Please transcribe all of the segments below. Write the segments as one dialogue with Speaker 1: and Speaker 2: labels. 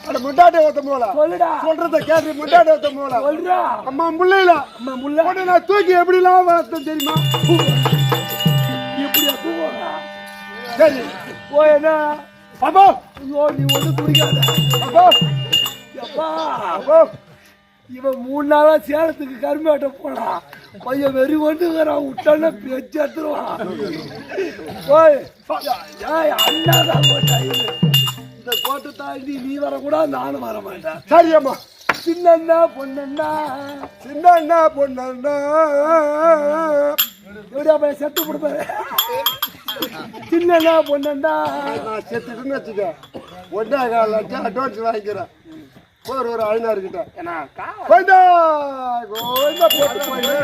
Speaker 1: அட முட்டாட்டை ஓத்த போல
Speaker 2: சொல்லுடா.
Speaker 1: சொல்றத கேட்டு முட்டாட்டை ஓத்த போல
Speaker 2: சொல்றா.
Speaker 1: அம்மா முள்ளையில
Speaker 2: அம்மா முள்ள
Speaker 1: உடனே நான் தூக்கி எப்படிலாம் வளர்த்தேன் தெரியுமா?
Speaker 2: எப்படியா தூக்குவாங்க?
Speaker 1: சரி
Speaker 2: போயனா
Speaker 1: அப்போ
Speaker 2: ஐயோ நீ ஒண்ணு துடிக்காத.
Speaker 1: அப்போ
Speaker 2: அப்பா
Speaker 1: அப்போ
Speaker 2: இவன் 3 நாளா சேலத்துக்கு கருமாட்ட போனான். பையன் வெறி கொண்டுக்கிறான். விட்டான பேச்சு எடுத்துருவான். போய் ஏய் அண்ணாதான் போட்டா இந்த கோட்டை தாண்டி நீ வரக்கூடாது, நானும் வர மாட்டேன்.
Speaker 1: சரி அம்மா.
Speaker 2: சின்னண்ணா பொண்ணண்ணா
Speaker 1: சின்ன பொண்ணா
Speaker 2: எப்படியா பையன் செத்து கொடுப்பாரு. சின்னண்ணா பொண்ணண்ணா
Speaker 1: நான் செத்துட்டுன்னு வச்சுக்க ஒன்றே 1.5 லட்சம் அட்வான்ஸ் வாங்கிக்கிறேன். ஒரு 500 கிட்ட கோயந்தா கோயந்தா போட்டு போயிட்டு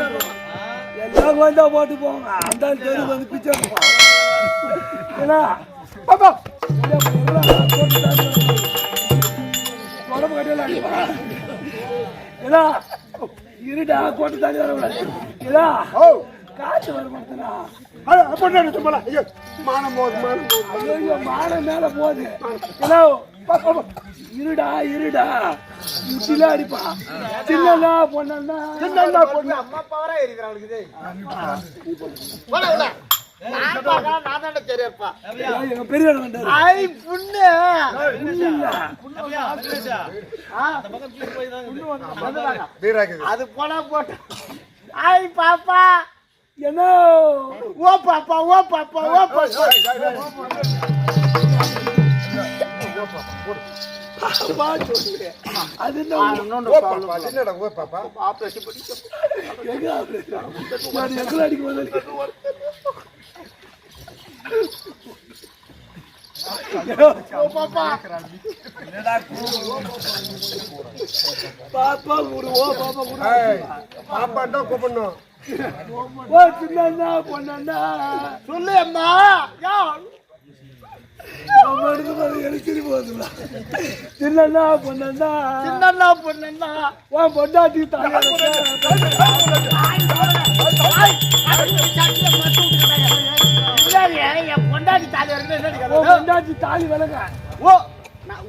Speaker 2: எல்லாம் கோயந்தா போட்டு போவாங்க. அந்த தெரு வந்து பிச்சை எடுப்பான். ஏன்னா
Speaker 1: அப்பா
Speaker 2: உடம்பு கட்டியெல்லாம் அடிப்பான். ஏன்னா இருடா கோட்டை தாண்டி வரக்கூடாது. ஏன்னா
Speaker 1: ஓ
Speaker 2: காற்று வர மாட்டேனா
Speaker 1: பொண்ணு போல ஐயோ மானம் போகுது
Speaker 2: ஐயோ மானம் மேல போகுது. ஏன்னா இருடா இருடா முட்டில அடிப்பா. சின்னண்ணா பொண்ணா
Speaker 1: சின்ன பொண்ணு
Speaker 3: அம்மா பவரா இருக்கிறாங்களுக்கு
Speaker 2: எங்க பெரிய
Speaker 3: அது போனா போட்ட ஐய் பாப்பா
Speaker 2: என்ன
Speaker 3: ஓ பாப்பா ஓ பாப்பா ஓ பாப்பா
Speaker 2: அது
Speaker 1: என்னடா ஓ பாப்பா
Speaker 3: ஆபரேஷன் பண்ணி
Speaker 2: எங்களை அடிக்கும் போது
Speaker 3: பாப்பா
Speaker 2: பாப்பா குடு ஓ பாப்பா குடு
Speaker 1: பாப்பாண்டா கூப்பிடணும்.
Speaker 2: ஓ சின்னண்ணா பொண்ணா
Speaker 3: சொல்லு அம்மா யா
Speaker 2: எழுச்சிரி போகுதுங்களா. சின்னண்ணா பொண்ணா
Speaker 3: சின்னண்ணா பொண்ணா
Speaker 2: உன் பொண்டாட்டி தாங்க
Speaker 3: என் பொண்டாட்டி தாலி வருது.
Speaker 2: பொண்டாட்டி தாலி விலங்க.
Speaker 3: ஓ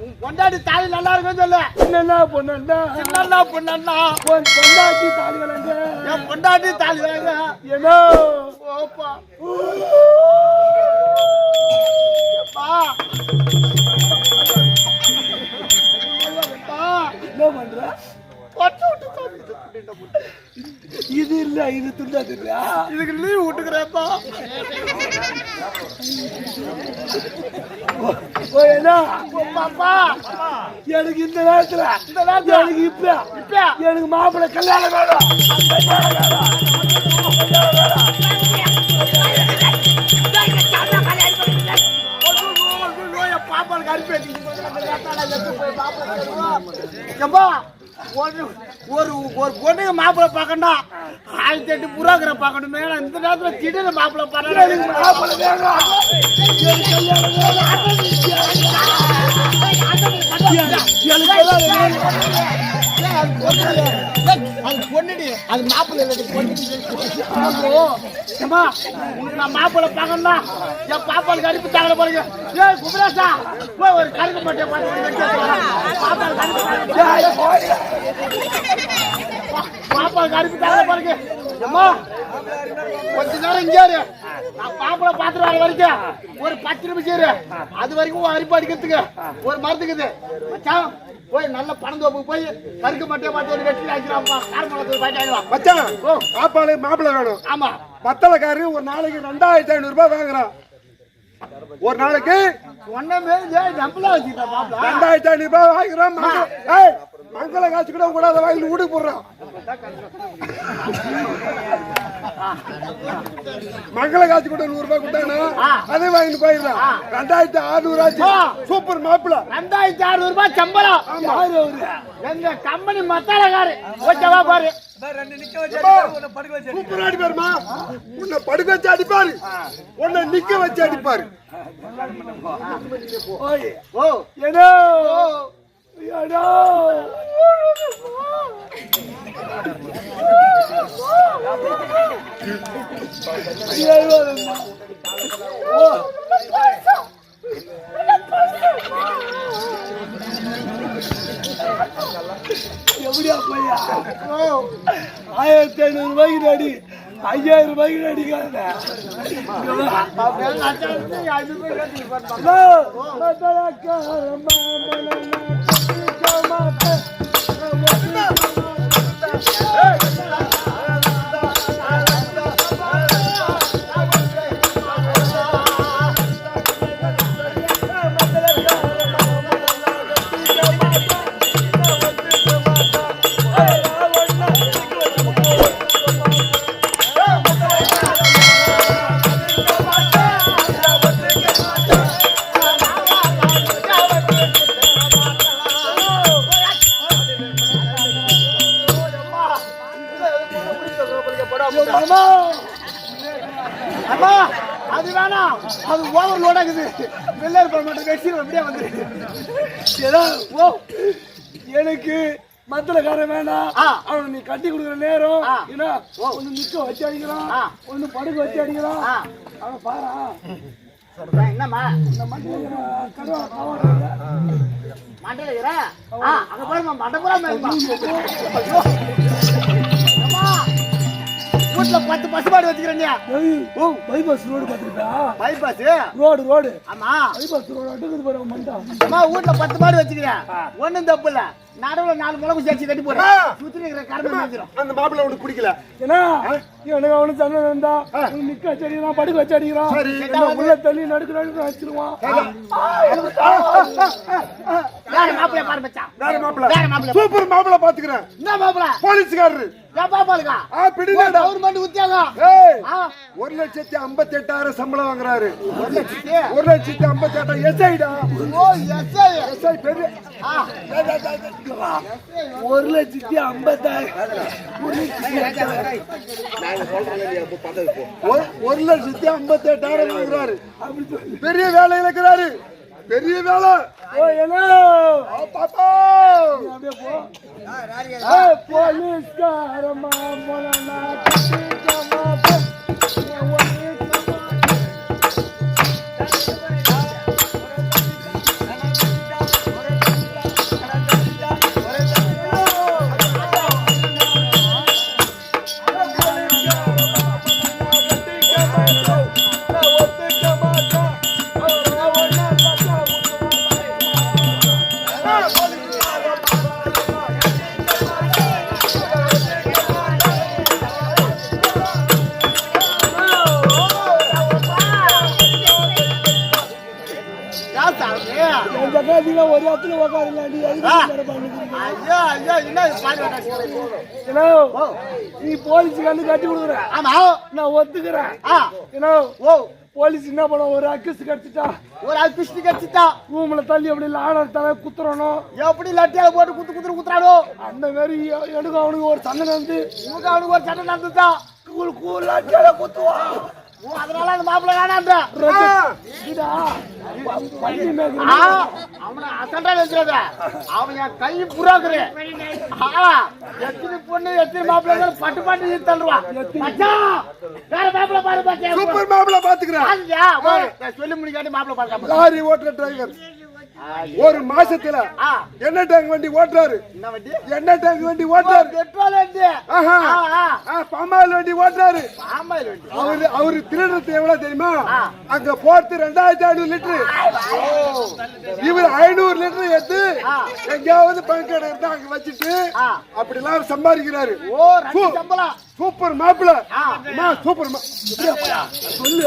Speaker 3: உன் பொண்டாட்டி தாலி நல்லா இருக்குன்னு சொல்லு.
Speaker 2: சின்னண்ணா பொண்ணா
Speaker 3: சின்னண்ணா பொண்ணா
Speaker 2: உன் பொண்டாட்டி தாலி விலங்க.
Speaker 3: என் பொண்டாட்டி தாலி வருது.
Speaker 2: ஏனோ
Speaker 3: ஓப்பா
Speaker 2: என்ன பண்ற? இது இல்ல இது துண்டாது இல்லையா?
Speaker 3: இதுக்கு லீவ் விட்டுக்கிறேப்பா. பாப்பா
Speaker 2: எனக்கு இந்த நேரத்துல எனக்கு இப்ப எனக்கு மாப்பிள்ளை கல்யாணம் வேணும்.
Speaker 3: பாப்பாளுக்கு அனுப்பி ஒரு பொண்ணுங்க மாப்பிள்ளை பார்க்கணும். 1008 புறாக்கிற பார்க்கணும். இந்த நேரத்துல திடீர்னு மாப்பிள்ளை பார்க்கணும்.
Speaker 2: மாப்பிள்ளை வேணும்.
Speaker 3: அது பொண்ணுடி அது மாப்பிள்ளை நான் மாப்பிள்ளை பார்க்கணும்னா என் பாப்பாளுக்கு அனுப்பி தாங்க பாருங்க. ஏ குமரேசா போய் ஒரு கருப்பு மட்டை பாப்பாளுக்கு அனுப்பி தாங்க பாருங்க. அம்மா கொஞ்ச நேரம் இங்கே நான் பாப்பாளை பார்த்துட்டு வர வரைக்கும் ஒரு 10 நிமிஷம் இரு. அது வரைக்கும் அரிப்பு அடிக்கிறதுக்கு ஒரு மருந்துக்குது மச்சான். போய் நல்ல பணந்தோப்புக்கு போய் கருக்கு மட்டை மாட்டி வெட்டி ஆக்கிடுவாப்பா. காரமளத்துக்கு பாய்ச்சி
Speaker 1: மச்சான் மாப்பிள்ளை வேணும்.
Speaker 3: ஆமா
Speaker 1: மத்தளக்காரு ஒரு நாளைக்கு 2500 ரூபாய் வாங்குறான். ஒரு நாளைக்கு
Speaker 3: ஒன்னமே நம்பளா வச்சுட்டா பாப்பா.
Speaker 1: 2500 ரூபாய் வாங்குறான். மங்கள காசு கூட கூடாத வாங்கி வீட்டுக்கு போடுறான். மங்கள காசு கூட 100 ரூபாய் கொடுத்தானா அதே வாங்கிட்டு போயிடுறான். 2600 ஆச்சு. சூப்பர் மாப்பிள்ள
Speaker 3: 2600 ரூபாய் சம்பளம். எங்க கம்பெனி மத்தாளக்காரு ஓகேவா பாரு.
Speaker 1: சூப்பர் அடிப்பாருமா. உன்னை படுக்க வச்சு அடிப்பாரு, உன்னை நிக்க வச்சு அடிப்பாரு.
Speaker 3: ஓ
Speaker 2: ஏனோ ஏனோ 1500 ரூபாய்க்கு அடி 5000 ரூபாய்க்கு அடிக்காத
Speaker 3: அம்மா அது வேணாம், அது ஓவர் லோட் ஆகுது. வெள்ளாறு போட மாட்டேன், வெச்சிரு அப்படியே வந்து.
Speaker 2: ஓ எனக்கு மத்தலக்காரன் வேணாம். அவன் நீ கட்டி கொடுக்குற நேரம் ஏன்னா ஒண்ணு நிக்க வச்சு அடிக்கிறான், ஒண்ணு படுக்க வச்சு அடிக்கிறான். அவன் பாரா
Speaker 3: என்னம்மா
Speaker 2: இந்த மண்டையில
Speaker 3: மண்டையில இருக்கிற அங்க பாருமா மண்டபுரம் வீட்டுல 10 பசுமாடு வச்சுக்கிறேன்.
Speaker 2: பைபாஸ் ரோடு பாத்துருக்கா?
Speaker 3: பைபாஸ்
Speaker 2: ரோடு
Speaker 3: ஆமா,
Speaker 2: பைபாஸ் ரோடு அடுக்குது பாருங்க மண்டா.
Speaker 3: அம்மா வீட்டுல 10 மாடு வச்சுக்கிறேன், ஒண்ணும் தப்பு இல்ல. நடுவுல 4 முளகு சேர்த்து கட்டி போறேன், சுத்தி இருக்கிற கரும்பு வச்சிரும்.
Speaker 1: அந்த மாப்பிள்ளை உனக்கு பிடிக்கல
Speaker 2: ஏன்னா எனக்கு அவனு சண்டை இருந்தா நிக்க வச்சு அடிக்கிறான், படுக்க வச்சு அடிக்கிறான், உள்ள தள்ளி நடுக்கு வச்சிருவான்.
Speaker 3: வேற மாப்பிள்ளை பாரு மச்சான்,
Speaker 1: வேற மாப்பிள்ளை,
Speaker 3: வேற மாப்பிள்ளை.
Speaker 1: சூப்பர் மாப்பிள்ளை பாத்துக்கிறேன்.
Speaker 3: என்ன மாப்பிள்ளை?
Speaker 1: போலீஸ்காரரு
Speaker 3: பாப்பாளுக்கா
Speaker 1: பிடிக்கல.
Speaker 3: கவர்மெண்ட் உத்தியோகம்.
Speaker 1: 1,58,000 சம்பளம் வாங்குறாரு.
Speaker 3: 1,58,000
Speaker 1: 1,58,000 எஸ்ஐடா.
Speaker 3: ஓ எஸ்ஐ
Speaker 1: எஸ்ஐ பெரிய
Speaker 2: 1,50,000
Speaker 1: 1,58,000 வாங்குறாரு. பெரிய வேலையில இருக்கிறாரு, பெரிய வேலை. பாப்பா
Speaker 2: போலீஸ்காரமா ஒரு இடத்துல நீ போலீஸுக்கு வந்து கட்டி கொடுக்குற. நான் ஒத்துக்கிறேன். போலீஸ் என்ன பண்ண, ஒரு அக்கிஸ்ட் கடிச்சிட்டா,
Speaker 3: ஒரு அக்கிஸ்ட் கடிச்சிட்டா
Speaker 2: ரூம்ல தள்ளி அப்படி லாடர் தலை குத்துறணும்.
Speaker 3: எப்படி லட்டியால போட்டு குத்துறானோ
Speaker 2: அந்த மாதிரி எனக்கு அவனுக்கு ஒரு சண்டை நடந்து,
Speaker 3: உனக்கு அவனுக்கு ஒரு சண்டை நடந்துட்டா
Speaker 2: லட்டியால குத்துவான்.
Speaker 3: அதனால அந்த மாப்பிள்ளை வேணான்ற அவனை அசண்டா வச்சுறத அவன் என் கை புறாக்குற. எத்தனை பொண்ணு எத்தனை மாப்பிள்ளை பட்டு பாட்டு தள்ளுவான். வேற மாப்பிள்ளை பாரு,
Speaker 1: சூப்பர் மாப்பிள்ளை பாத்துக்கிறேன்.
Speaker 3: சொல்லி முடிக்காட்டி மாப்பிள்ளை பாருங்க.
Speaker 1: லாரி ஓட்டுற டிரைவர் ஒரு மாசத்துல என்ன டேங்க் வண்டி ஓட்டுறாரு. என்ன டேங்க் வண்டி ஓட்டுறாரு?
Speaker 3: பெட்ரோல் வண்டி,
Speaker 1: பாமாயில் வண்டி ஓட்டுறாரு.
Speaker 3: பாமாயில் வண்டி.
Speaker 1: அவரு திருடுறது எவ்வளவு தெரியுமா? அங்க போறது 2500 லிட்டரு, இவர் 500 லிட்டர் எடுத்து எங்கேயாவது பங்கடை இருந்தா அங்க வச்சுட்டு அப்படி எல்லாம் சம்பாதிக்கிறாரு. சூப்பர் மாப்பிள்ள, சூப்பர் சொல்லு.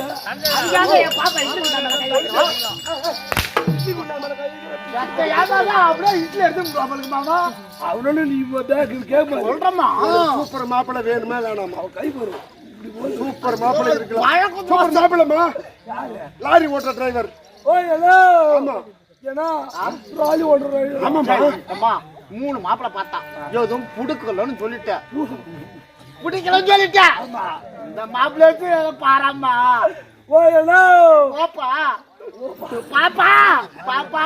Speaker 1: சூப்பர் மாப்பிள்ள வேணுமா வேணாமா? கை வரும். சூப்பர் மாப்பிள்ள இருக்கலாம். சூப்பர் மாப்பிள்ளமா லாரி ஓட்டுற டிரைவர். ஆமா, ஏன்னா லாரி ஓட்டுற டிரைவர்.
Speaker 3: ஆமாம்மா, 3 மாப்பிள்ளை பார்த்தா எதுவும் புடுக்கலன்னு சொல்லிட்டேன். புடிக்கலன்னு சொல்லிட்டேன். இந்த மாப்பிள்ளை பாராமா. பாப்பா பாப்பா பாப்பா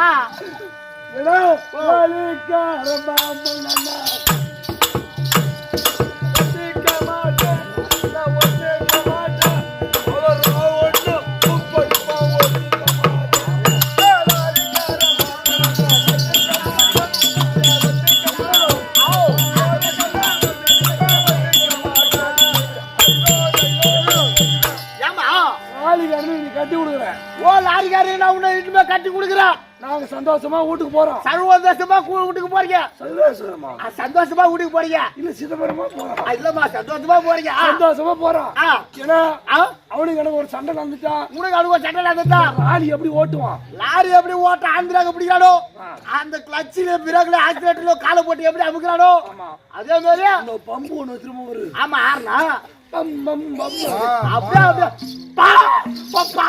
Speaker 3: இனிமே கட்டி கொடுக்குறோம்.
Speaker 2: நாங்க சந்தோஷமா வீட்டுக்கு போறோம்.
Speaker 3: சர்வதேசமா வீட்டுக்கு போறீங்க.
Speaker 2: சந்தோஷமா
Speaker 3: சந்தோஷமா வீட்டுக்கு போறீங்க.
Speaker 2: இல்ல சிதம்பரமா போறோம்.
Speaker 3: இல்லம்மா சந்தோஷமா போறீங்க.
Speaker 2: சந்தோஷமா போறோம். ஏன்னா
Speaker 3: ஆ?
Speaker 2: அவனுக்கு எனக்கு ஒரு சண்டை நடந்துட்டா,
Speaker 3: உனக்கு அனுபவ சண்டை நடந்துட்டா
Speaker 2: லாரி எப்படி ஓட்டுவான்,
Speaker 3: லாரி எப்படி ஓட்ட ஆந்திராக பிடிக்கிறானோ, அந்த கிளச்சில பிரேக்ல ஆக்சிடென்ட்ல காலை போட்டு எப்படி அமுக்குறானோ அதே மாதிரி
Speaker 2: அந்த பம்பு ஒண்ணு திரும்ப ஒரு
Speaker 3: ஆமா ஆறுனா
Speaker 2: பம் பம் பம்
Speaker 3: அப்படியே அப்படியே பா பா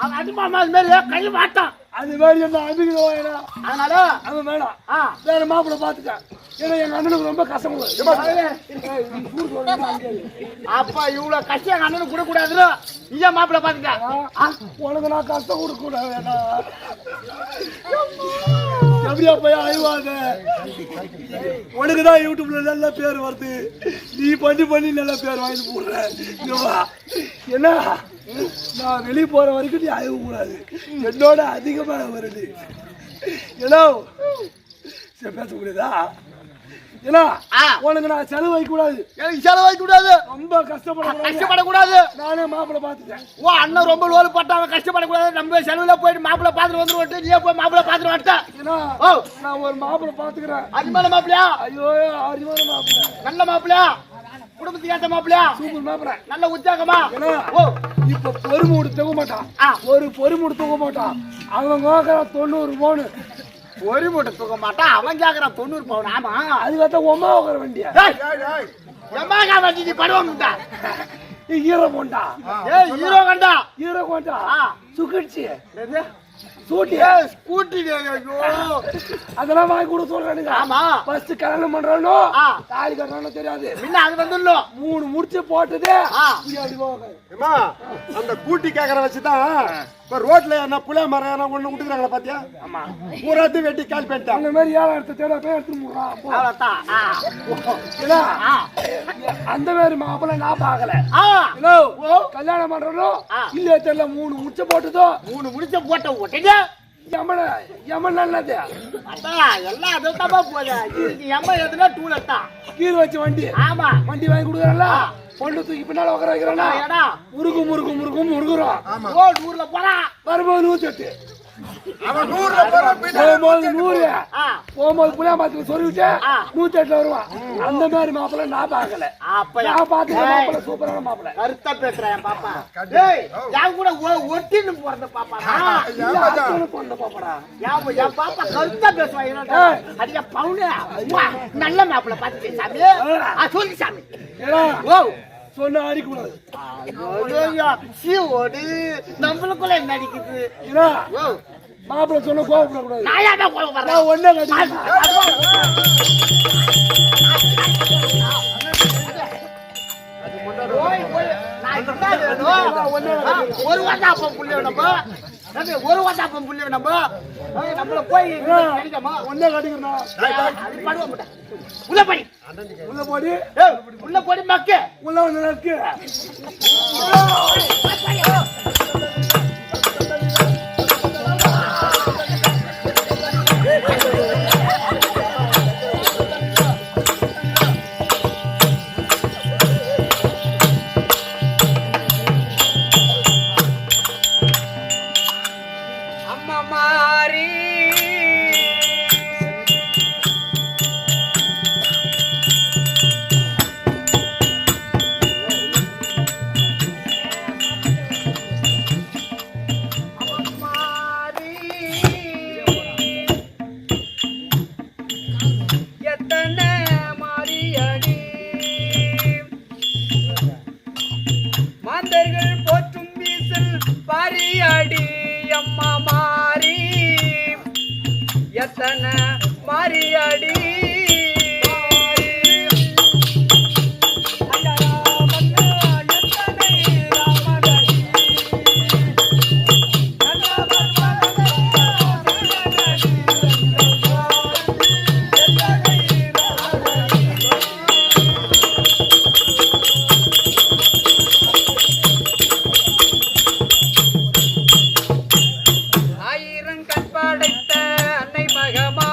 Speaker 3: அவன் அடிமா மாதிரி கை மாட்டான்.
Speaker 2: அது மாதிரி என்ன அபிகிதம்.
Speaker 3: அதனால
Speaker 2: அவன் வேணாம், வேற மாப்பிள்ள பாத்துட்டேன். ஏன்னா எங்க அண்ணனுக்கு ரொம்ப கஷ்டம்.
Speaker 3: அப்பா இவ்வளவு கஷ்டம் எங்க அண்ணனுக்கு கொடுக்க கூடாதுன்னு நீங்க மாப்பிள்ள பாத்துட்டேன்.
Speaker 2: உனக்கு நான் கஷ்டம் கொடுக்க கூடாது. எப்படியா போய் அழிவாங்க. உனக்குதான் யூடியூப்ல நல்ல பேர் வருது, நீ பண்ணி பண்ணி நல்ல பேர் வாங்கி போடுற. என்ன நான் வெளியே போற வரைக்கும் நீ அழிவு கூடாது, என்னோட அதிகமாக வருது. ஏன்னா சரி பேச முடியுதா? ஏன்னா உனக்கு நான் செலவு வைக்க கூடாது.
Speaker 3: எனக்கு செலவு வைக்க கூடாது,
Speaker 2: ரொம்ப
Speaker 3: கஷ்டப்படக்கூடாது.
Speaker 2: நானே மாப்பிள்ள பாத்துட்டேன்.
Speaker 3: ஓ அண்ணன் ரொம்ப லோல் பட்டாங்க, கஷ்டப்படக்கூடாது. நம்ம செலவுல போயிட்டு மாப்பிள்ள பாத்துட்டு வந்துருவோம். நீ போய் மாப்பிள்ள பாத்துட்டு வந்துட்டேன்.
Speaker 2: ஏன்னா நான் ஒரு மாப்பிள்ள பாத்துக்கிறேன்.
Speaker 3: அரிமான மாப்பிள்ளையா?
Speaker 2: ஐயோ அரிமான மாப்பிள்ள,
Speaker 3: நல்ல மாப்பிள்ளையா, குடும்பத்துக்கு ஏற்ற மாப்பிள்ளையா,
Speaker 2: சூப்பர் மாப்பிள்ள,
Speaker 3: நல்ல உற்சாகமா.
Speaker 2: ஓ இப்ப பொறுமூடு தூக்க மாட்டான், ஒரு பொறுமூடு தூக்க மாட்டான். அவன் நோக்கிற 90 பவுன்
Speaker 3: ஒரு மூட்டை தூக்க மாட்டான். அவன் கேக்குறான் 90 பவுன். ஆமா
Speaker 2: அதுக்காக உமா உட்கார வண்டியா
Speaker 3: எம்மாக்கா வண்டி நீ படுவாங்கடா.
Speaker 2: ஹீரோ கொண்டா,
Speaker 3: ஏய் ஹீரோ கண்டா,
Speaker 2: ஹீரோ கொண்டா சுகிட்சி
Speaker 3: ஸ்கூட்டி ஸ்கூட்டி. ஐயோ
Speaker 2: அதெல்லாம் வாங்கி கொடுக்க சொல்றானுங்க.
Speaker 3: ஆமா
Speaker 2: ஃபர்ஸ்ட் கல்யாணம் பண்றானோ தாலி கட்டறானோ தெரியாது,
Speaker 3: முன்ன அது வந்துடணும்.
Speaker 2: 3 முடிச்சு போட்டதே
Speaker 1: ஏமா அந்த கூட்டி கேக்குற வச்சுதான் இப்ப ரோட்ல என்ன புளிய மரம் ஒண்ணு விட்டுக்கிறாங்களா பாத்தியா?
Speaker 3: ஆமா
Speaker 1: பூராத்தையும் வெட்டி கால் பண்ணிட்டாங்க.
Speaker 2: அந்த மாதிரி ஏழை எடுத்து தேட போய் எடுத்து அந்த மாதிரி மாப்பிள்ள நான் பாக்கல. கல்யாணம் பண்றதோ இல்ல தெரியல, 3 முடிச்ச போட்டதோ
Speaker 3: 3 முடிச்ச போட்ட உடனே
Speaker 2: எமன் நல்லது
Speaker 3: எல்லாம் அதுதான் போகுது. எம்ம எதுனா டூலெட் தான்
Speaker 2: கீழ் வச்சு வண்டி.
Speaker 3: ஆமா
Speaker 2: வண்டி வாங்கி கொடுக்குறல, பொண்ணு தூக்கி பின்னால உட்கார வைக்கிறானா, முருகு முருகு முருகு முருகுறோம்.
Speaker 3: ஓ ஊர்ல போனா
Speaker 2: வரும்போது 108,
Speaker 1: அவன் 100ல
Speaker 2: போகும்போது 100, போகும்போது புளியா மாத்தி சொல்லிவிட்டு 108 வருவான். அந்த மாதிரி மாப்பிள்ள நான் பாக்கல.
Speaker 3: அப்ப
Speaker 2: நான் பாத்துக்க மாப்பிள்ள சூப்பரான மாப்பிள்ள.
Speaker 3: கருத்தா பேசுறேன் பாப்பா. டேய் யான் கூட ஒட்டின்னு போறத பாப்பா.
Speaker 2: பொண்ணு பாப்படா
Speaker 3: என் பாப்பா கருத்தா பேசுவா. அடிக்க பவுனே நல்ல மாப்பிள்ள பாத்து சாமி. சொல்லு சாமி. ஓ
Speaker 2: சொன்ன அடிக்க கூடாது.
Speaker 3: நம்மளுக்குள்ள என்ன அடிக்குது?
Speaker 2: மாப்பிள்ள சொன்ன கோவப்பட கூடாது.
Speaker 3: நான் கோவப்படுறேன்.
Speaker 2: ஒண்ணே
Speaker 3: ஒரு வாட்டாப்பம் புள்ளிய நம்ம, ஒரு வாட்டாப்பம் புள்ளிய நம்ம நம்மள போய்
Speaker 2: ஒன்னே கடிக்கணும்.
Speaker 3: உள்ள படி,
Speaker 2: உள்ள போடி,
Speaker 3: உள்ள போடி மக்க
Speaker 2: உள்ள ஒண்ணு இருக்கு. மாறியடி ஆயிரம் கற்படைத்த அன்னை மகமா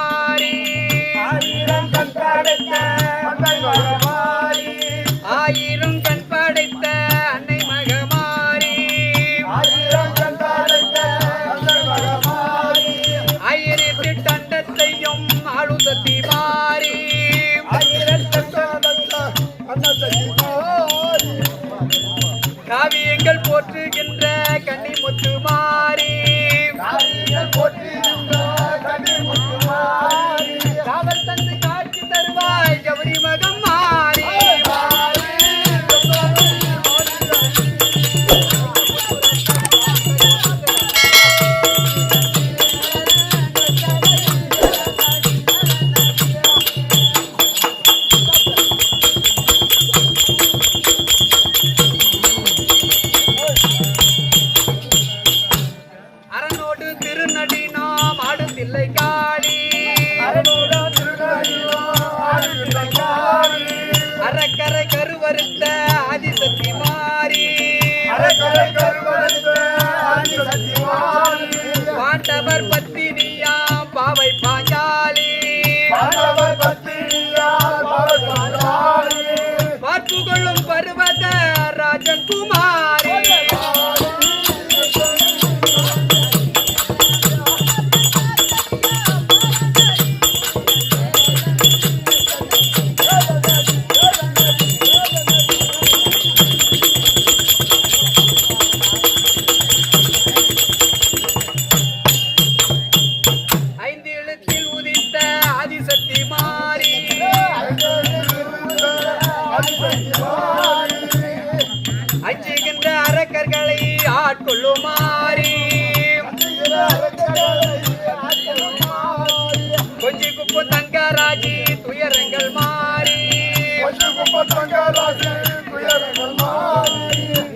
Speaker 4: அறுநூறு திருநடி நாம் ஆடுதில்லை காளி அறக்கரை கருவறுத்த ஆதிசக்தி மாறி பாண்டவர் பத்தினியாம் பாவை பாஞ்சாலி பார்ப்புகொள்ளும் பருவத ராஜன் குமாரி அஞ்சுகின்ற அரக்கர்களை ஆட்கொள்ளுமாறி கொஞ்சி குப்பு தங்கராஜி துயரங்கள் மாறி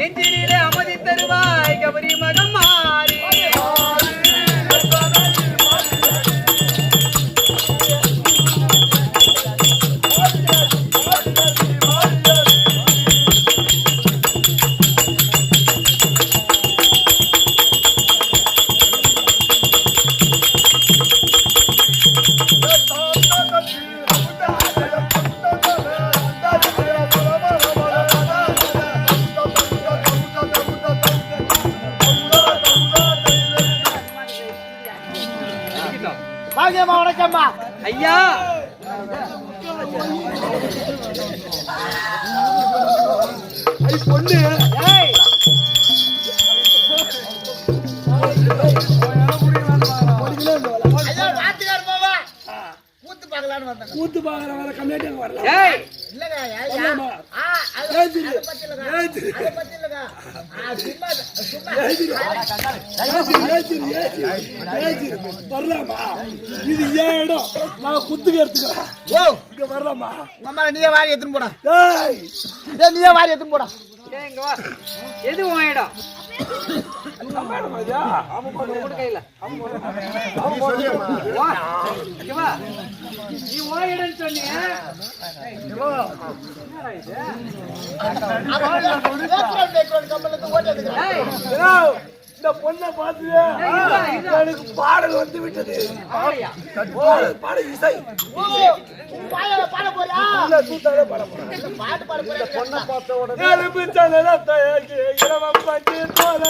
Speaker 4: நெஞ்சிலே அமைதி தருவாய் கபரி மகம் மாறி
Speaker 3: வணக்கம்மா
Speaker 4: ஐயா
Speaker 2: பொண்ணு கூத்து பாக்குற வர கம்மியாட்டி வரலாம் வரலாமா இது ஏன் இடம் நான் குத்துக்கு எடுத்துக்கிறேன் இங்க வரலாமா
Speaker 3: நீயே வாரி எடுத்துன்னு போடா நீயே வாரி எடுத்துன்னு போடா
Speaker 4: எது உன் இடம் கையில நீ ஓயிடன்னு சொன்னீங்க
Speaker 2: இந்த பொண்ணை பார்த்து எனக்கு பாடல் வந்து விட்டது பாட இசை
Speaker 3: பாட போறியா பாட்டு பாட போறியா
Speaker 2: பொண்ணை பார்த்த உடனே இளவம் பஞ்சு தோல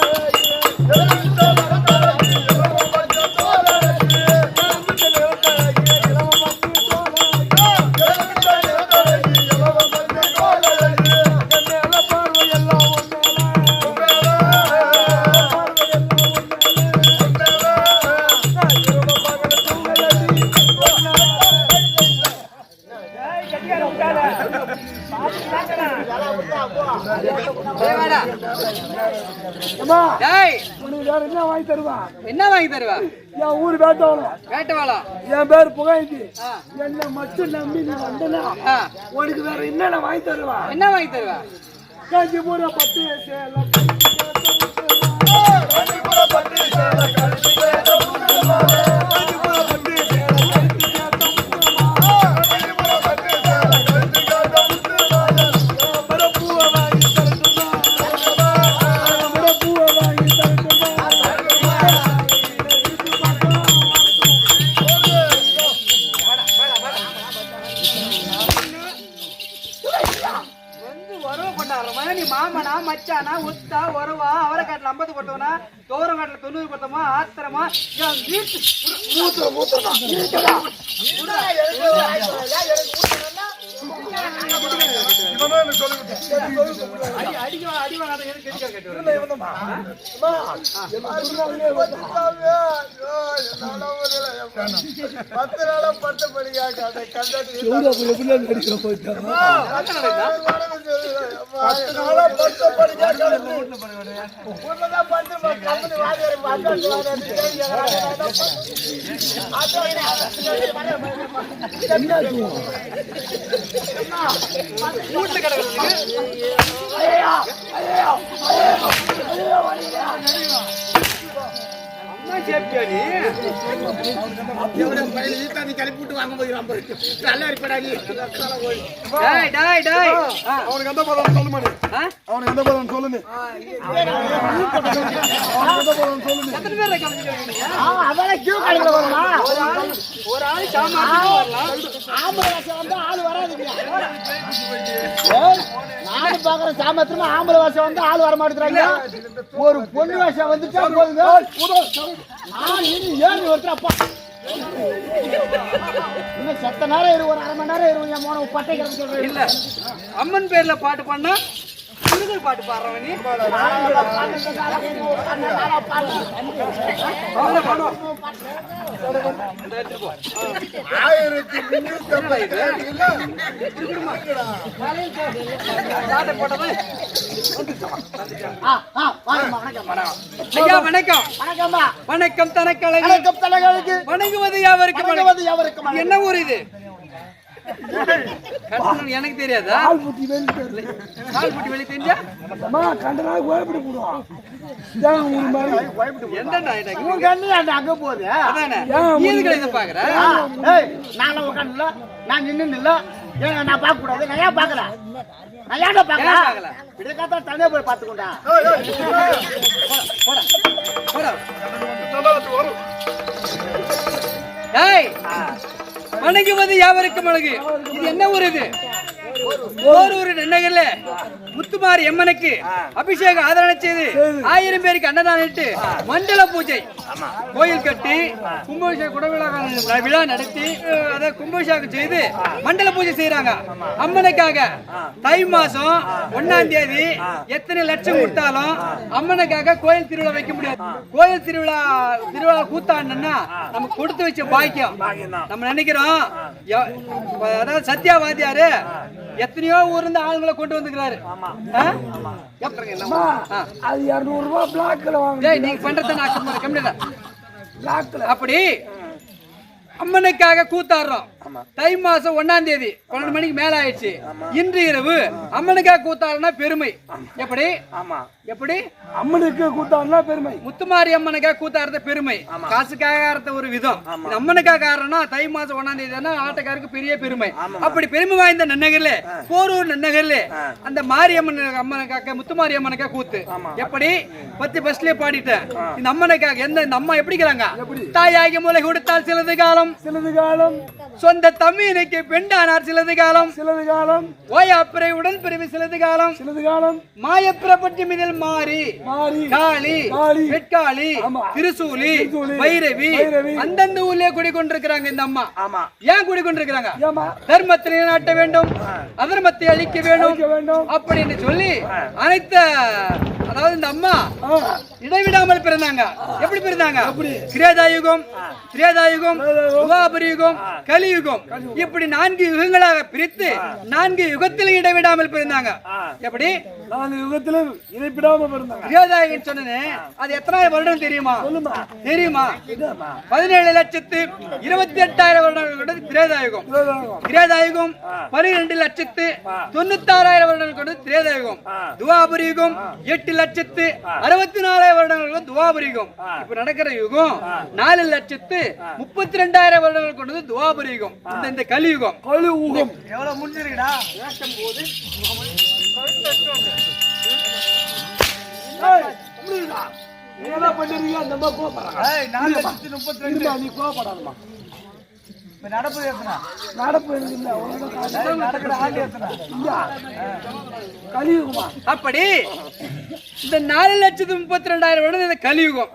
Speaker 2: என்ன வாங்கி தருவா
Speaker 4: என்ன வாங்கி தருவா
Speaker 2: என் ஊர் வேட்டவாளம்
Speaker 4: வேட்டவாளம்
Speaker 2: என் பேர் புகாய்ச்சி என்ன மட்டும் நம்பி நீ வந்தனா உனக்கு வேற என்னென்ன வாங்கி தருவா
Speaker 4: என்ன வாங்கி தருவா
Speaker 2: காஞ்சிபுர பட்டு
Speaker 4: மாமனா மச்சானா உத்தா உறவா அவரை காட்டுல 50 கொடுத்தவனா தோரம் காட்டுல 90 கொடுத்தோமா ஆத்திரமா
Speaker 3: கிளப்பிட்டு வாங்க போகிறான் நல்லா இருப்படாடி.
Speaker 1: அவனுக்கு எந்த பதம் சொல்லுமா நீ? அவனுக்கு எந்த பதம் சொல்லுங்க.
Speaker 3: அதெல்லாம் கியூ கடையில் வரமா?
Speaker 4: ஒரு ஆள் சாமான் வரலாம்.
Speaker 3: ஆம்பளை வாசம் வந்தா ஆள் வராதுங்க. நானும் பாக்குறேன் சாமத்திரமா ஆம்பளை வாசம் வந்தா ஆள் வர மாட்டேங்கிறாங்க. ஒரு பொண்ணு வாசம் வந்துட்டா போதுங்க. ஏன் ஒருத்தரப்பா இன்னும் செத்த நேரம் இரு, ஒரு அரை மணி நேரம் இரு. என் மோன பட்டை கிடக்கு சொல்றேன்.
Speaker 4: இல்ல அம்மன் பேர்ல பாட்டு பாடினா முருகர் பாட்டு பாடுறவன் நீ. ஐயா வணக்கம்.
Speaker 3: வணக்கம்மா.
Speaker 4: வணக்கம் தனக்கலை.
Speaker 3: வணக்கம் தலைகளுக்கு.
Speaker 4: வணங்குவது யாவருக்கு
Speaker 3: வணங்குவது யாவருக்கு.
Speaker 4: என்ன ஊர் இது? எனக்கு தெரியாதா?
Speaker 2: கால்புட்டி வேலி தெரியல.
Speaker 4: கால்புட்டி வெளி தெரிஞ்சா
Speaker 2: கண்ட நாள் கோயப்படி போடுவான்.
Speaker 4: எந்தடா எனக்கு
Speaker 3: உன் கண்ணு அங்க போகுது.
Speaker 4: அதானே இதுகளை இதை பாக்குற.
Speaker 3: நான் உட்காந்துல நான் நின்னு இல்ல. ஏங்க நான் பார்க்க கூடாது. நான் ஏன் பாக்கல? நான் ஏன்டா பாக்கல? விடிய காத்தா தனியா போய் பாத்துக்கோண்டா.
Speaker 4: வணங்குவது யாவருக்கும் அழகு. இது என்ன ஊர்? இது ஓரூர் நன்னகர்ல முத்துமாரி அம்மனுக்கு அபிஷேகம் ஆதரவு செய்து 1000 பேருக்கு அன்னதானம் இட்டு மண்டல பூஜை கோயில் கட்டி கும்பாபிஷேக குடவிழா விழா நடத்தி அதை கும்பாபிஷேகம் செய்து மண்டல பூஜை செய்யறாங்க. அம்மனுக்காக தை மாசம் 1ஆம் தேதி எத்தனை லட்சம் கொடுத்தாலும் அம்மனுக்காக கோயில் திருவிழா வைக்க முடியாது. கோயில் திருவிழா கூத்தாண்டா நமக்கு கொடுத்து வச்ச பாக்கியம். நம்ம நினைக்கிறோம் அதாவது சத்யாவாதியாரு எத்தனையோ ஊர்ல இருந்து ஆளுங்களை கொண்டு வந்துக்கிறாரு.
Speaker 2: அது 200 ரூபாய் பிளாக்ல வாங்க.
Speaker 4: நீங்க பண்றத நான் கம்மியா அப்படி அம்மனுக்காக கூத்தாடுறோம். தை மாசம் 1ஆம் தேதி 12 மணிக்கு மேல ஆயிடுச்சு. இன்று இரவு அம்மனுக்காக கூத்தாடுனா பெருமை. எப்படி எப்படி
Speaker 2: அம்மனுக்கு கூத்தாடுனா பெருமை.
Speaker 4: முத்துமாரி அம்மனுக்காக கூத்தாடுறது பெருமை. காசுக்காக ஒரு விதம். அம்மனுக்காக ஆடுறோம்னா தை மாசம் 1ஆம் தேதி ஆட்டக்காருக்கு பெரிய பெருமை. அப்படி பெருமை வாய்ந்த நன்னகர்ல போரூர் நன்னகர்ல அந்த மாரியம்மன் அம்மனுக்காக முத்துமாரி அம்மனுக்காக கூத்து. எப்படி பத்தி பஸ்லயே பாடிட்டேன். இந்த அம்மனுக்காக எந்த அம்மா எப்படிங்கிறாங்க? தாயாகி மூளை கொடுத்தால் சிலது காலம் சொந்த தம்பிக்கு பெண்டானார் சிலது காலம் ஓயாப்பிரை உடன் பிரிவு சிலது காலம் மாயப்பிரபட்டி மிதில் மாறி காளி வெட்காளி திருசூலி பைரவி அந்தந்த ஊர்லயே குடிக்கொண்டிருக்கிறாங்க. இந்த அம்மா ஏன் குடிக்கொண்டிருக்கிறாங்க? தர்மத்தை நாட்ட வேண்டும், அதர்மத்தை அழிக்க வேண்டும் அப்படின்னு சொல்லி அனைத்து அதாவது இந்த அம்மா இடைவிடாமல் பிறந்தாங்க. எப்படி பிறந்தாங்க? கிரேதாயுகம், திரேதாயுகம், துவாபரயுகம், கலியுகம் இப்படி 4 யுகங்களாக பிரித்து 4 யுகத்திலும் இடைவிடாமல் பிறந்தாங்க. எப்படி
Speaker 2: 4 யுகத்திலும் இடைவிடாமல் பிறந்தாங்க.
Speaker 4: கிரேதாயுகம் சொன்னேன். அது எத்தனை வருடம் தெரியுமா? தெரியுமா? 17,28,000 வருடங்கள் கொண்டது கிரேதாயுகம். கிரேதாயுகம் 12,96,000 வருடங்கள் கொண்டது திரேதாயுகம். துவாபரயுகம் 8,64,000 வருடங்கள் துவாபரயுகம். இப்ப நடக்கிற யுகம் 4,32,000 வருடங்கள் கொண்டது துவாபரயுகம். இந்த கலியுகம்.
Speaker 2: எவ்வளவு முடிஞ்சிருக்கா? நீ என்ன பண்றீங்க? அந்த அம்மா கோபப்படுறாங்க. 4,32,000 நீ கோபப்படாதமா. நடப்பு
Speaker 4: அப்படி இந்த 4,32,000 வருடம் இந்த கலியுகம்.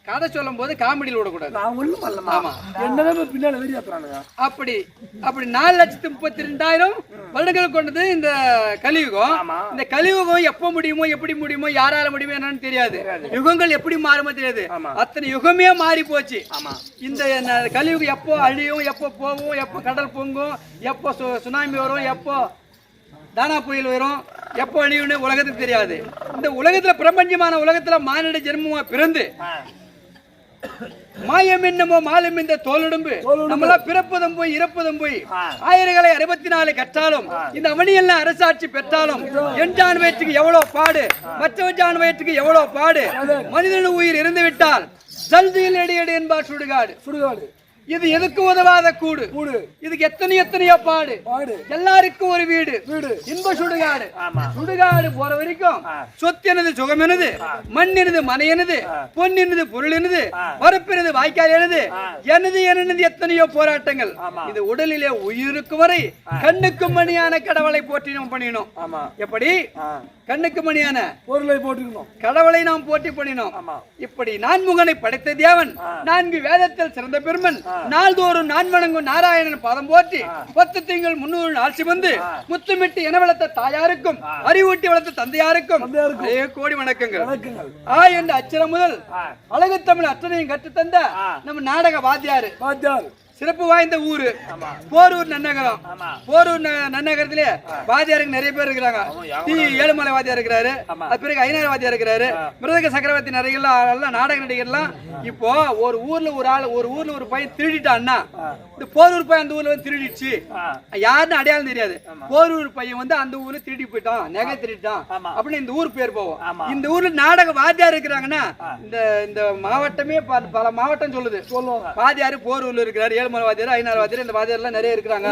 Speaker 4: கதை சொல்லும் போது காமெடியில் விடக்கூடாது. அப்படி 4,32,000 வருடங்கள் கொண்டது இந்த கலியுகம். இந்த கலியுகம் எப்ப முடியுமோ எப்படி முடியுமோ யாரால முடியுமோ என்னன்னு தெரியாது. யுகங்கள் எப்படி மாறுமோ தெரியாது. அத்தனை யுகமே மாறி போச்சு. இந்த கலியுகம் எப்போ அழியும், எப்போ போகும், எப்போ கடல் பொங்கும், எப்போ சுனாமி வரும், எப்போ தானா புயல் வரும், எப்போ அழியும்னு உலகத்துக்கு தெரியாது. இந்த உலகத்துல பிரபஞ்சமான உலகத்துல மானிட ஜென்மமா பிறந்து மாயம் என்னமோ மாலம் இந்த தோலுடும்பு நம்மளா பிறப்பதும் போய் இறப்பதும் போய் 1064 கற்றாலும் இந்த அவனியெல்லாம் அரசாட்சி பெற்றாலும் என் ஜான் வயிற்றுக்கு எவ்வளவு பாடு, மற்றவன் ஜான் வயிற்றுக்கு எவ்வளவு பாடு. மனிதன் உயிர் இருந்து விட்டால் ஜல்தியில் எடி எடி என்பார் சுடுகாடு.
Speaker 2: சுடுகாடு
Speaker 4: இது எதுக்கு உதவாத கூடு. இதுக்கு எத்தனையோ பாடு. எல்லாருக்கும் ஒரு வீடு. இன்ப சுடுகாடு. சுடுகாடு போற வரைக்கும் சொத்து எனது சுகம் எனது, மண் எனது மனை எனது, பொன் எனது பொருள் எனது, வரப்பினது வாய்க்கால் எனது, எனது எனது எத்தனையோ போராட்டங்கள். இது உடலிலே உயிருக்கு வரை கண்ணுக்கு மணியான கடவுளை போற்றி நாம் பண்ணினோம். எப்படி கண்ணுக்கு மணியான
Speaker 2: பொருளை போட்டிருக்கணும்,
Speaker 4: கடவுளை நாம் போற்றி பண்ணினோம். இப்படி நான்முகனை படைத்த தேவன், 4 வேதத்தில் சிறந்த பெருமன், நாள்தோறும் நான் வணங்கும் நாராயணன் பாதம் போற்றி 10 திங்கள் 300 நாள் சிவந்து முத்துமிட்டு என வளர்த்த தாயாருக்கும் அறிவூட்டி வளர்த்த தந்தையாருக்கும் கோடி வணக்கங்கள். என்ற அச்சரம் முதல் அழகு தமிழ் அத்தனையும் கற்று தந்த நம்ம நாடக வாத்தியாரு. சிறப்பு வாய்ந்த ஊரு போரூர் நன்னகரம். போரூர் நன்னகரத்திலே வாத்தியாருக்கு நிறைய பேர் இருக்கிறாங்க. ஏழுமலை வாத்தியார் இருக்கிறாரு, அது பிறகு ஐநாறு வாத்தியார் இருக்கிறாரு, மிருதக சக்கரவர்த்தி நிறைய நாடக நடிகர்லாம். இப்போ ஒரு ஊர்ல ஒரு பையன் திருடிட்டான்னா, இந்த போரூர் பையன் அந்த ஊர்ல வந்து திருடிச்சு, யாருன்னு அடையாளம் தெரியாது. போரூர் பையன் வந்து அந்த ஊர்ல திருடி போயிட்டான், நகை திருடிட்டான் அப்படின்னு இந்த ஊர் பேர் போவோம். இந்த ஊர்ல நாடக வாத்தியார் இருக்கிறாங்கன்னா இந்த மாவட்டமே பல மாவட்டம் சொல்லுது. வாத்தியாரு போரூர்ல இருக்கிறாரு, வாத்தியார், ஐநாறு வாத்தியார், இந்த வாத்தியார் எல்லாம் நிறைய இருக்கிறாங்க.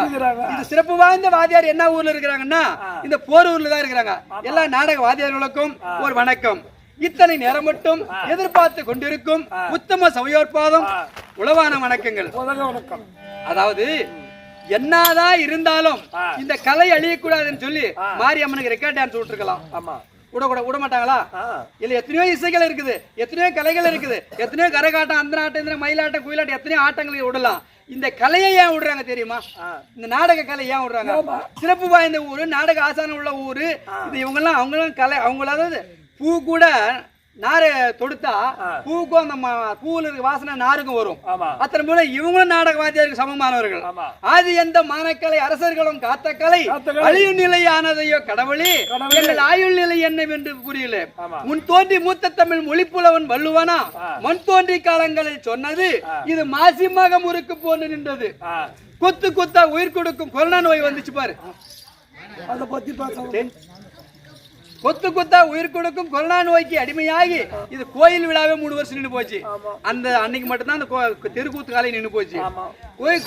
Speaker 4: இது சிறப்பு வாய்ந்த வாத்தியார் என்ன ஊர்ல இருக்கிறாங்கன்னா இந்த போரூர்ல தான் இருக்கிறாங்க. எல்லா நாடக வாத்தியார்களுக்கும் ஒரு வணக்கம். இத்தனை நேரம் மட்டும் எதிர்பார்த்து கொண்டிருக்கும் உத்தம சமயோற்பாதம் உளவான வணக்கங்கள். அதாவது என்னதான் இருந்தாலும் இந்த கலை அழியக்கூடாதுன்னு சொல்லி மாரியம்மனுக்கு ரெக்கார்ட் டான்ஸ் விட்டுருக்கலாம். விட மாட்டாங்களா? இல்ல எத்தனையோ இசைகள் இருக்குது, எத்தனையோ கலைகள் இருக்குது, எத்தனையோ கரகாட்டம், அந்த நாட்டம், மயிலாட்டம், குயிலாட்டம், எத்தனையோ ஆட்டங்களை விடலாம். இந்த கலையை ஏன் விடுறாங்க தெரியுமா? இந்த நாடக கலை ஏன் விடுறாங்க? சிறப்பு வாய்ந்த ஊரு, நாடக ஆசானம் உள்ள ஊரு. இது இவங்கெல்லாம் அவங்களும் கலை, அவங்களாவது பூ கூட நாரை தொடுத்தா பூவுக்கும் அந்த பூவில் இருக்க வாசனை நாருக்கும் வரும். அத்தனை போல இவங்களும் நாடக வாத்தியாருக்கு சமமானவர்கள். அது எந்த மானக்கலை அரசர்களும் காத்த கலை அழியும் நிலையானதையோ கடவுளே, எங்கள் ஆயுள் நிலை என்னவென்று புரியல. முன் தோன்றி மூத்த தமிழ் மொழிப்புலவன் வள்ளுவனா மண் தோன்றி காலங்களில் சொன்னது, இது மாசிமாக முறுக்கு போன்று நின்றது. கொத்து கொத்தா உயிர் கொடுக்கும் கொரோனா நோய் வந்துச்சு பாரு,
Speaker 2: அதை பத்தி
Speaker 4: கொத்து கொத்தா உயிர் கொடுக்கும் கொரோனா நோய்க்கு அடிமையாகி இது கோயில் விழாவே 3 வருஷம் நின்று போச்சு. அந்த அன்னைக்கு மட்டும்தான் அந்த தெருக்கூத்து காலை நின்று போச்சு.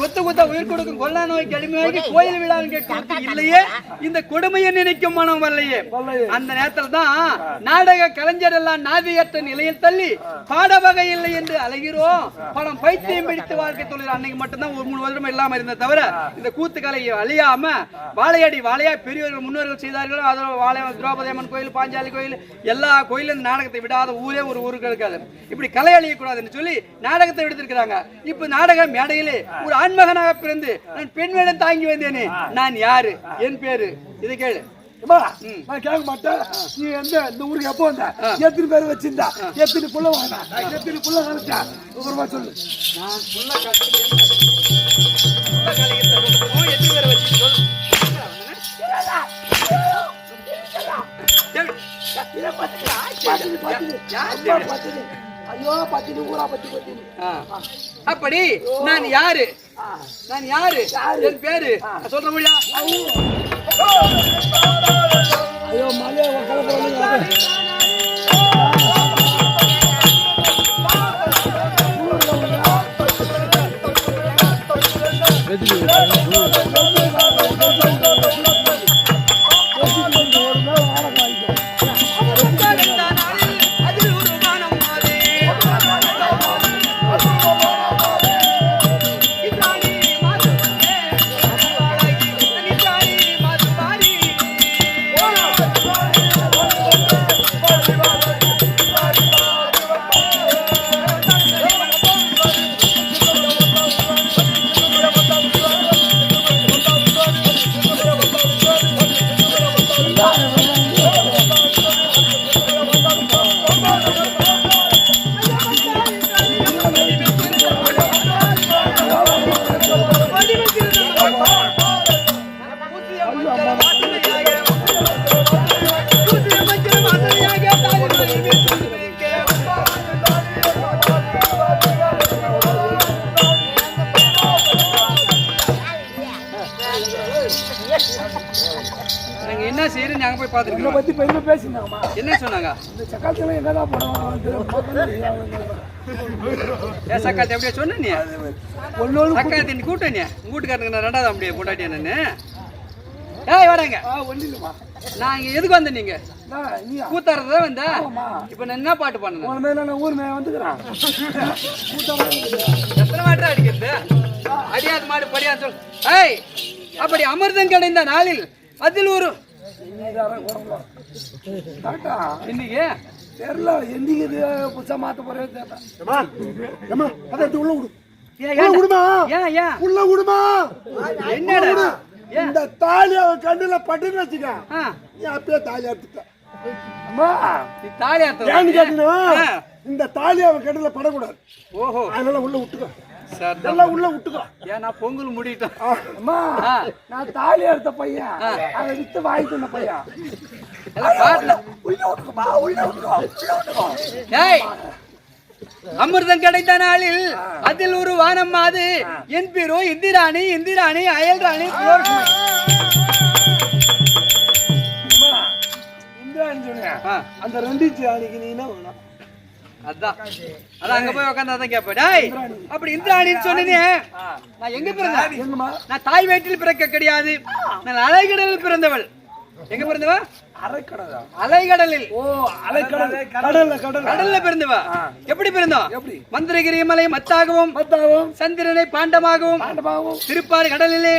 Speaker 4: கொத்து கொத்தா உயிர் கொடுக்கும் கொரோனா நோய்க்கு அடிமையாகி கோயில் விழா கேட்க இல்லையே, இந்த கொடுமையை நினைக்கும் மனம் வரலையே. அந்த நேரத்தில் தான் நாடக கலைஞர் எல்லாம் நாதியற்ற நிலையில் தள்ளி பாட வகை இல்லை என்று அலைகிறோம். பணம் பைத்தியம் பிடித்து வாழ்க்கை தொழில் அன்னைக்கு மட்டும்தான் ஒரு 3 வருடம் இல்லாம இருந்த தவிர இந்த கூத்து கலை அழியாம வாழையடி வாழையா பெரியவர்கள் முன்னோர்கள் செய்தார்கள். அதில் வாழை திரௌபதி கோயில், பாஞ்சாலி கோயில், எல்லா கோயிலும் நாடகத்தை விடாத ஊரே ஒரு ஊருக்கு இருக்காது. இப்படி கலை அழியக்கூடாதுன்னு சொல்லி நாடகத்தை விடுத்திருக்கிறாங்க. இப்ப நாடக மேடையிலே ஒரு ஆண்மகனாக பிறந்து நான் பெண் வேடம் தாங்கி வந்தேனே, நான் யாரு, என் பேரு, இதை கேளு.
Speaker 2: நான் கேட்க மாட்டேன். நீ இந்த ஊருக்கு எப்போ வந்த, எத்தனை பேர் வச்சிருந்தா, எத்தனை புள்ள வாங்கினா, எத்தனை புள்ள கழிச்சா, ஒருமா சொல்லு.
Speaker 4: நான் புள்ள எத்தனை பேரை வச்சு சொல்லு. அப்படி நான் யாரு, நான் யாரு, என் பேரு சொல்ற முடியா?
Speaker 2: ஐயோ மலையா
Speaker 4: என்ன செய்யறது நாங்க போய்
Speaker 2: என்னை
Speaker 4: பாத்துருக்கோம்.
Speaker 2: பத்தி பெருமை பேசினாங்கம்மா.
Speaker 4: என்ன சொன்னாங்க?
Speaker 2: இந்த சக்காத்துல எங்கதான் போனோம்
Speaker 4: ஏன் சக்காத்து எப்படியா சொன்ன நீ?
Speaker 2: ஒன்னொன்னு
Speaker 4: சக்காத்து நீ கூட்ட நீ உங்க வீட்டுக்காரனுக்கு நான் ரெண்டாவது அப்படியே கொண்டாட்டியா நானு? ஏய் வாடாங்க.
Speaker 2: ஒண்ணு இல்லைம்மா.
Speaker 4: நான் இங்க எதுக்கு வந்த நீங்க?
Speaker 2: நீயா
Speaker 4: கூத்தாடுறதா வந்த?
Speaker 2: ஆமா.
Speaker 4: இப்ப நான் என்ன பாட்டு பண்ணணும்?
Speaker 2: உன மேல நான் ஊர் மேல வந்துக்கிறேன்.
Speaker 4: எத்தனை மாட்டா அடிக்கிறது? அடியாத மாடு படியாது சொல். ஏய் அப்படி அமிர்தம் கிடைந்த நாளில் அதில் ஒரு இன்னைக்கு
Speaker 2: தெரியல எந்திக்கு இது புதுசா மாத்த போறேன் தெரியல.
Speaker 1: ஏம்மா, ஏம்மா, அதை எடுத்து உள்ள விடு.
Speaker 4: ஏன்
Speaker 1: உள்ள விடுமா?
Speaker 4: ஏன் ஏன்
Speaker 1: உள்ள விடுமா?
Speaker 4: என்னடா?
Speaker 1: இந்த தாலி அவன் கண்ணுல பட்டுன்னு வச்சுக்க,
Speaker 4: ஆ,
Speaker 1: நீ அப்பயே தாலி எடுத்துட்ட.
Speaker 2: அம்மா
Speaker 4: நீ தாலி அறுத்த
Speaker 1: ஏன்னு கேட்டீங்கன்னா,
Speaker 4: ஆ.
Speaker 1: இந்த தாலி அவன் கண்ணுல படக்கூடாது.
Speaker 4: ஓஹோ
Speaker 1: அதனால உள்ள விட்டுக்கோ,
Speaker 4: சரி
Speaker 1: எல்லாம் உள்ள விட்டுக்கோ.
Speaker 4: ஏன் நான் பொங்கல் முடிட்டேன்.
Speaker 2: அம்மா
Speaker 4: ஆ.
Speaker 2: நான் தாலி எடுத்த பையன் அதை வித்து வாங்கிட்டு வந்த பையன்.
Speaker 4: எல்லாம் பாட்டுல
Speaker 2: உள்ள விட்டுக்கோமா, உள்ள விட்டுக்கோ, உள்ள விட்டுக்கோ.
Speaker 4: ஏய் அமிர்தம் கிடைத்த நாளில் அதில் ஒரு வானம் அது என் பேரோ இந்திராணி இந்திராணி அயல் ராணி புலோர்ஷ்மி.
Speaker 2: அம்மா, இந்திராணி சொன்னேன்.
Speaker 4: ஆ,
Speaker 2: அந்த ரெண்டிச்சு அன்னைக்கு நீ என்ன வேணும்?
Speaker 4: அதான் அதான் அங்க போய் உட்கார்ந்தாதான் கேப்பேன். டேய் அப்படி இந்திராணின்னு சொன்னீங்க, நான் எங்க பிறந்தேன்?
Speaker 2: எங்கம்மா?
Speaker 4: நான் தாய் வயிற்றில் பிறக்க கிடையாது, நான் அலைகடலில் பிறந்தவள். எங்க பிறந்தவ?
Speaker 2: அரைக்கடலா?
Speaker 4: அலைகடலில்.
Speaker 2: ஓ அலைக்கடல், கடல்ல கடல்.
Speaker 4: கடல்ல பிறந்தவ. எப்படி பிறந்தோம்?
Speaker 2: எப்படி?
Speaker 4: மந்திரகிரி மலை மத்தாகவும்
Speaker 2: மத்தாவும்
Speaker 4: சந்திரனை பாண்டமாகவும்
Speaker 2: பாண்டமாவும்
Speaker 4: திருப்பாறு கடலிலே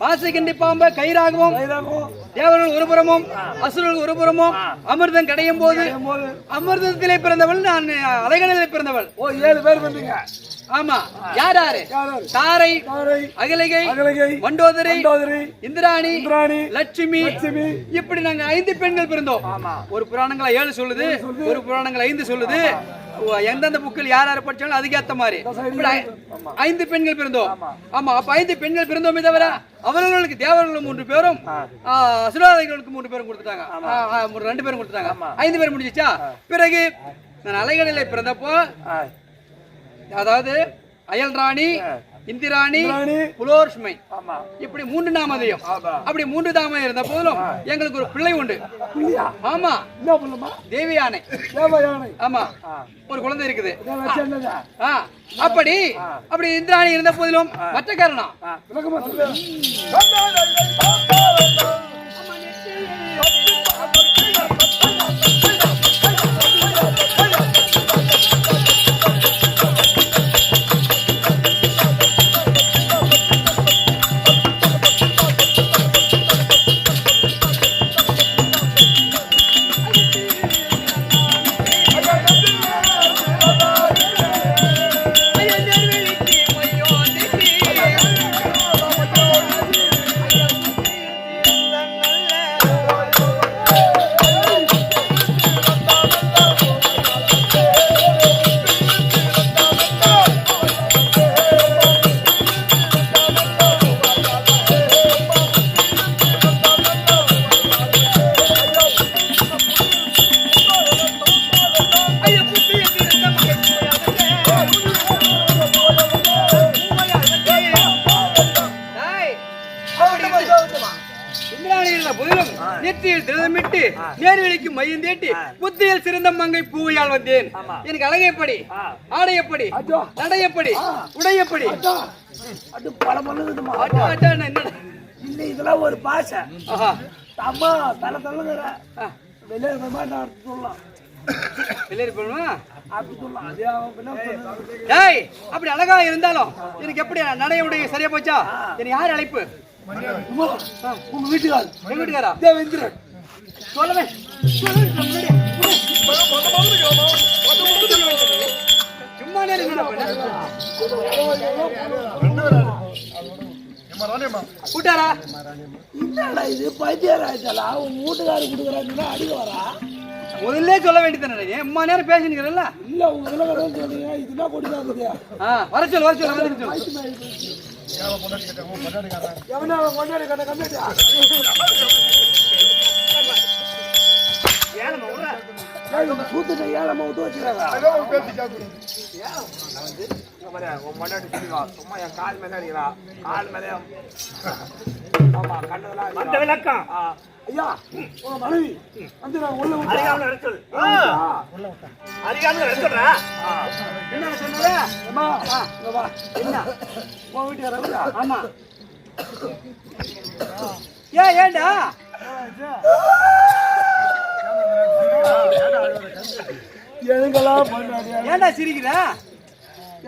Speaker 4: பாசகிண்டி பாம்பை கயிறாகவும்
Speaker 2: கைதாகும்
Speaker 4: தேவர்கள் ஒருபுறமும் அசுரர்கள் ஒருபுறமும் அமிர்தம் கிடையும் போது
Speaker 2: போது.
Speaker 4: அமிர்தத்திலே பிறந்தவள், நான் அலைகடலில் பிறந்தவள்.
Speaker 2: ஓ 7 பேர் வந்தீங்க.
Speaker 4: ஆமா. யார் யாரு?
Speaker 2: யார்?
Speaker 4: தாரை,
Speaker 2: தாரை,
Speaker 4: அகிலிகை,
Speaker 2: அகலிகை,
Speaker 4: மண்டோதரி,
Speaker 2: மண்டோதரி,
Speaker 4: இந்திராணி,
Speaker 2: இந்திராணி,
Speaker 4: லட்சுமி,
Speaker 2: லட்சுமி.
Speaker 4: இப்படி நாங்க 5 பெண்கள் பிறந்தோம். ஒரு புராணங்கள் 7 சொல்லுது, ஒரு புராணங்கள் 5 சொல்லுது. எந்தெந்த புக்கில் யார் யார் படிச்சாலும் அதுக்கேத்த மாதிரி இப்படி 5 பெண்கள் பிறந்தோம். ஆமா, அப்ப 5 பெண்கள் பிறந்தோமே தவிர அவர்களுக்கு தேவர்களும் 3 பேரும் அசுராதிகளுக்கு 3 பேரும் கொடுத்துட்டாங்க. 2 பேரும் கொடுத்துட்டாங்க. 5 பேர் முடிஞ்சிச்சா? பிறகு நான் அலைகடலை பிறந்தப்போ, அதாவது அயல் ராணி, இந்திராணி, புலோர்ஷ்மை, இப்படி 3 நாமதேயம். அப்படி 3 நாமதேயம் இருந்த போதிலும் எங்களுக்கு ஒரு பிள்ளை உண்டு. ஆமா,
Speaker 2: என்ன பண்ணுமா?
Speaker 4: தேவி யானை.
Speaker 2: தேவயானை.
Speaker 4: ஆமா, ஒரு குழந்தை இருக்குது.
Speaker 2: இதான் வச்சு என்னது?
Speaker 4: ஆ, அப்படி அப்படி இந்திராணி இருந்த போதிலும் மற்ற காரணம்
Speaker 2: விளக்கமா சொல்லு. நெற்றியில் திரதமிட்டு நேர்வெளிக்கு மையம் தேட்டி புத்தியில் சிறந்த மங்கை பூவையால் வந்தேன். எனக்கு அழகைப்படி, ஆடையப்படி, நடையப்படி, உடையப்படி. அது பல பண்ணுதுமா. இல்ல இதெல்லாம் ஒரு பாஷை. அம்மா தலை தள்ளுகிற வெளியே நான் சொல்லலாம்.
Speaker 4: வெளியே போகணுமா?
Speaker 2: அப்படி சொல்லலாம். அதே
Speaker 4: ஏய், அப்படி அழகா இருந்தாலும் எனக்கு எப்படி நடையுடைய சரியா போச்சா? எனக்கு யார் அழைப்பு?
Speaker 2: உங்க வீட்டுக்கார்.
Speaker 4: எங்க வீட்டுக்காரா?
Speaker 2: தேவேந்திரன்.
Speaker 4: சொல்லவே சும்மா கூட்டாரா?
Speaker 2: என்னடா இது பைத்தியராஜலா? உன் வீட்டுக்காரு கொடுக்குறாங்கன்னா அடிக்க வரா?
Speaker 4: முதல்ல சொல்ல வேண்டியதானே? எம்மா நேரம் பேசினுக்கிறல்ல.
Speaker 2: இல்ல உங்க விலகதான் சொன்னீங்க. இதுதான் கொடுக்காதுயா.
Speaker 4: வர சொல்லு, வர சொல்லு, வர சொல்லு.
Speaker 2: எவனா கொண்டாடி கட்ட கம்மியா சூத்துட்டு ஏழமா விட்டு வச்சுக்கிறாங்க. உன் முன்னாடி சொல்லிவா சும்மா என் கால் மேல அடிக்கிறா கால் மேல ஆமா கண்டதெல்லாம் அந்த விளக்கம் ஐயா உங்க மனைவி வந்து நான் உள்ள அறியாமல் எடுத்து அறியாமல் எடுத்துறா என்ன சொன்னே அம்மா வா என்ன உன் வீட்டுக்காரங்களா ஆமா
Speaker 4: ஏன்டா
Speaker 2: எதுங்கெல்லாம் பண்ணாடியா
Speaker 4: ஏன்டா சிரிக்கிற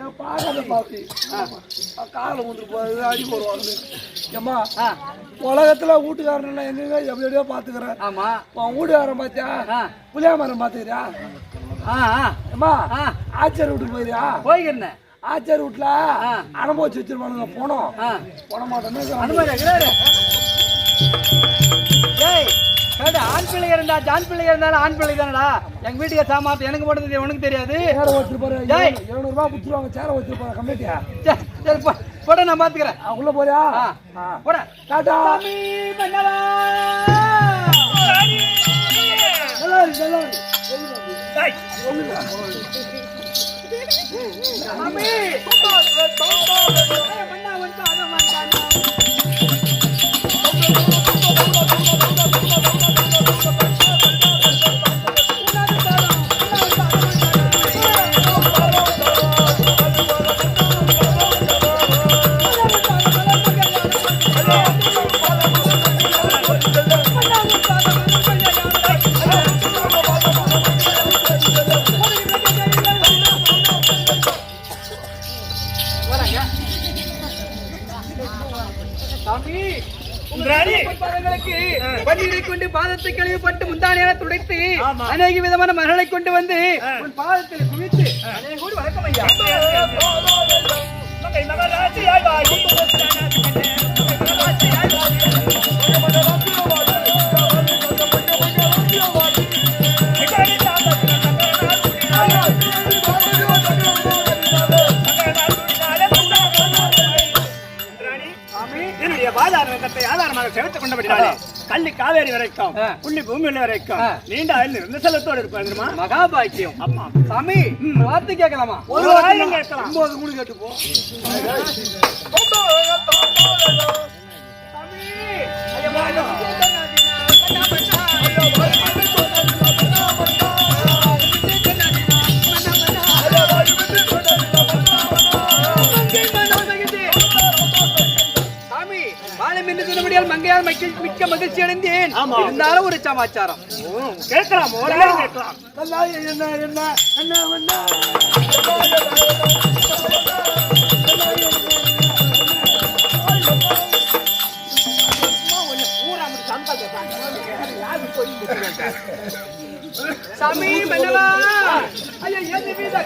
Speaker 2: என் பாக்காத பாப்பி காலம் கொண்டு போகுது அடி போடுவாங்க ஏம்மா உலகத்துல வீட்டுக்காரன் எங்க எப்படியோ பாத்துக்கிறேன்
Speaker 4: ஆமா
Speaker 2: உன் வீட்டுக்காரன் பாத்தியா புளியா மரம் பாத்துக்கிறியா ஏம்மா ஆச்சாரி வீட்டுக்கு போயிரியா
Speaker 4: போய்க்கிறேன்
Speaker 2: ஆச்சாரி வீட்டுல அனுபவிச்சு வச்சிருப்பானுங்க போனோம் போன மாட்டேன்னு
Speaker 4: ஆண் பிள்ளை இருந்தா ஜான் பிள்ளை இருந்தாலும் ஆண் பிள்ளை தானடா எங்க வீட்டுக்கு சாமாத்து எனக்கு மட்டும் உனக்கு தெரியாது
Speaker 2: சேர வச்சிருப்பாரு 200 ரூபாய் குடுத்துருவாங்க சேர வச்சிருப்பாங்க கம்மிட்டியா
Speaker 4: சரி போட நான் பாத்துக்கிறேன்
Speaker 2: உள்ள போறியா
Speaker 4: போட
Speaker 2: டாடா
Speaker 4: கொண்டு பாதத்தை கழுவிப்பட்டு முந்தானையான துடைத்து அநேக விதமான மகளை கொண்டு வந்து உன் பாதத்தில் குவித்து கூடி வணக்கம் ஐயா
Speaker 3: ஆதாரமாக செலுத்திக் கொண்டபடினாலே கள்ளி காவேரி வரைக்கும் புள்ளி பூமி வரைக்கும் நீண்ட ஆயுள் இருந்த செல்லத்தோடு இருப்பாங்க
Speaker 4: மகாபாக்கியம் அம்மா சாமி வார்த்தை கேட்கலாமா
Speaker 3: ஒரு ஆயிரம் கேட்கலாம்
Speaker 2: 9 கூடி கேட்டு போ
Speaker 4: மங்கையால் மிக்க மகிழ்ச்சி அடைந்தேன் இருந்தாலும் ஒரு சமாச்சாரம்
Speaker 3: கேட்கலாம் ஒரு ஆயிரம் கேட்கலாம்
Speaker 2: என்ன என்ன என்ன
Speaker 4: சாமி மன்னவா ஐயா ஏன் வீத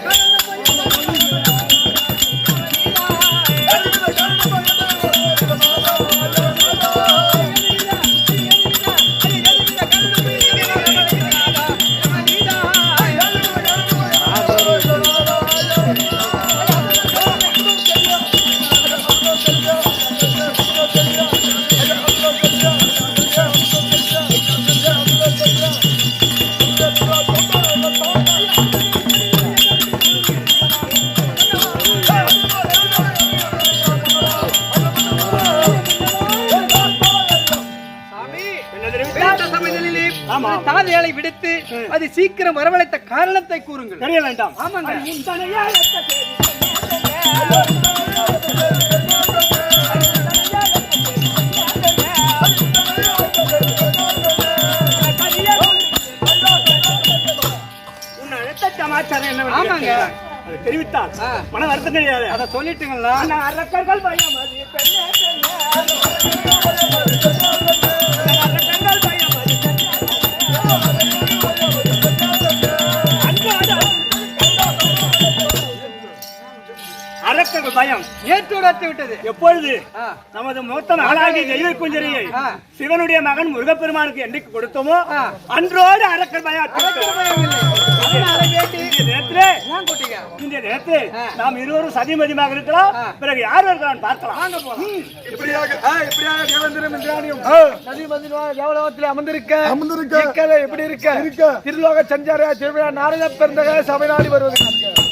Speaker 4: தாதையாளை விடுத்து அது சீக்கிரம் வரவழைத்த காரணத்தை கூறுங்கள்.
Speaker 3: தெரிய வேண்டாம்.
Speaker 4: ஆமாங்க.
Speaker 3: சமாச்சாரம் என்ன?
Speaker 4: ஆமாங்க.
Speaker 3: அதை தெரிவித்தால் மன வருத்தம் கிடையாது.
Speaker 4: அதை சொல்லிட்டுங்களா?
Speaker 3: அரக்கர்கள் பயம் அரக்கர்கள் பயம்
Speaker 4: ஏற்றுடத்து விட்டது.
Speaker 3: எப்பொழுது நமது மொத்தம் ஆளாகி தெய்வ குஞ்சரியை சிவனுடைய மகன் முருகப்பெருமானுக்கு என்றைக்கு கொடுத்தோமோ அன்றோடு அரக்கர் பயம். இந்த நேரத்தில் நாம் இருவரும் சதிமதியாக இருக்கலாம். பிறகு யார் இருக்கலாம் பார்க்கலாம்.
Speaker 2: எப்படி இருக்க திருலோக சஞ்சாரியா திருவிழா நாரத பிறந்தக சபை நாடி வருவது